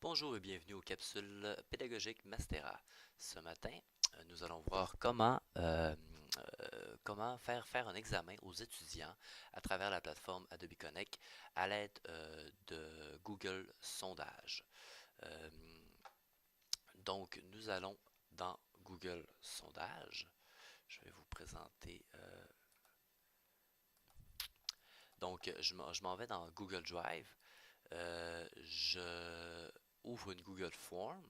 Bonjour et bienvenue aux capsules pédagogiques Mastera. Ce matin, nous allons voir comment faire un examen aux étudiants à travers la plateforme Adobe Connect à l'aide de Google Sondage. Euh, donc, nous allons dans Google Sondage. Je vais vous présenter. Je m'en vais dans Google Drive. Je ouvre une Google Form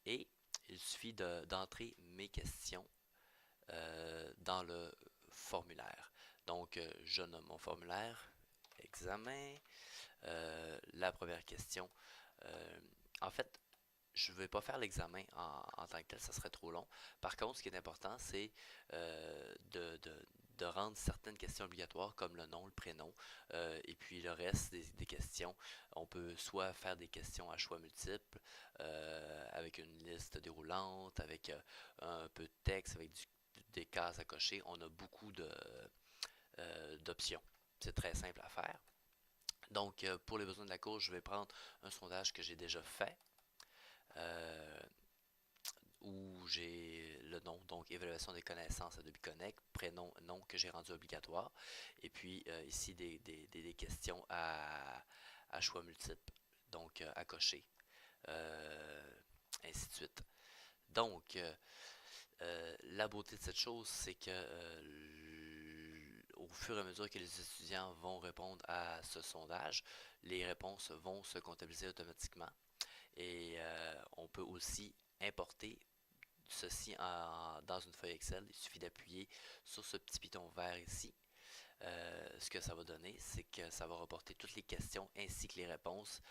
et il suffit d'entrer mes questions dans le formulaire. Donc, je nomme mon formulaire, examen, la première question. Euh, En fait, je ne vais pas faire l'examen en tant que tel, ça serait trop long. Par contre, ce qui est important, c'est de rendre certaines questions obligatoires, comme le nom, le prénom, et puis le reste des questions. On peut soit faire des questions à choix multiples, avec une liste déroulante, avec un peu de texte, avec des cases à cocher. On a beaucoup d'options. C'est très simple à faire. Donc, pour les besoins de la course, je vais prendre un sondage que j'ai déjà fait, euh, où j'ai le nom, donc évaluation des connaissances Adobe Connect, prénom, nom que j'ai rendu obligatoire, et puis ici des questions à choix multiples, donc à cocher, euh, ainsi de suite. Donc, la beauté de cette chose, c'est que au fur et à mesure que les étudiants vont répondre à ce sondage, les réponses vont se comptabiliser automatiquement. Et on peut aussi importer ceci dans une feuille Excel. Il suffit d'appuyer sur ce petit piton vert ici. Ce que ça va donner, c'est que ça va reporter toutes les questions ainsi que les réponses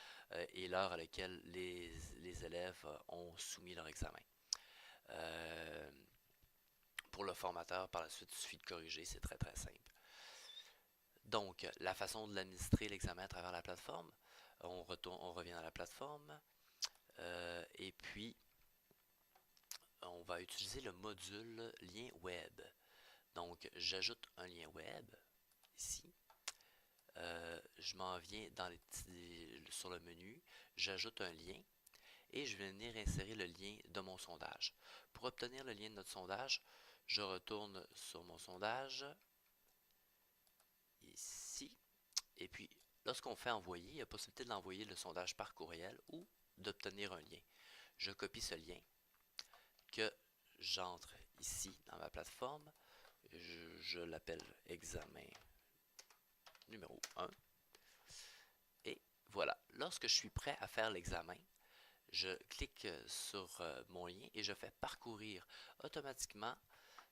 et l'heure à laquelle les élèves ont soumis leur examen. Euh, pour le formateur, par la suite, il suffit de corriger, c'est très très simple. Donc, la façon de l'administrer l'examen à travers la plateforme, on revient à la plateforme et puis on va utiliser le module lien web. Donc, j'ajoute un lien web ici. Je m'en viens sur le menu, j'ajoute un lien et je vais venir insérer le lien de mon sondage. Pour obtenir le lien de notre sondage, je retourne sur mon sondage, ici, et puis lorsqu'on fait envoyer, il y a possibilité de l'envoyer le sondage par courriel ou d'obtenir un lien. Je copie ce lien que j'entre ici dans ma plateforme, je l'appelle examen numéro 1. Et voilà, lorsque je suis prêt à faire l'examen, je clique sur mon lien et je fais parcourir. Automatiquement,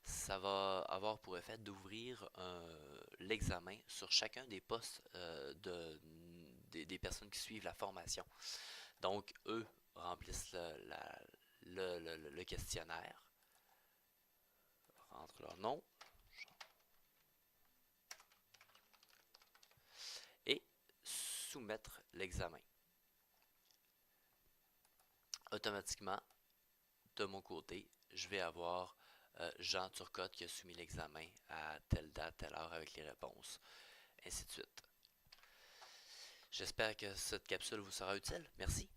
ça va avoir pour effet d'ouvrir l'examen sur chacun des postes des personnes qui suivent la formation. Donc, eux remplissent le questionnaire, rentrent leur nom et soumettre l'examen. Automatiquement, de mon côté, je vais avoir Jean Turcotte qui a soumis l'examen à telle date, telle heure avec les réponses, ainsi de suite. J'espère que cette capsule vous sera utile. Merci.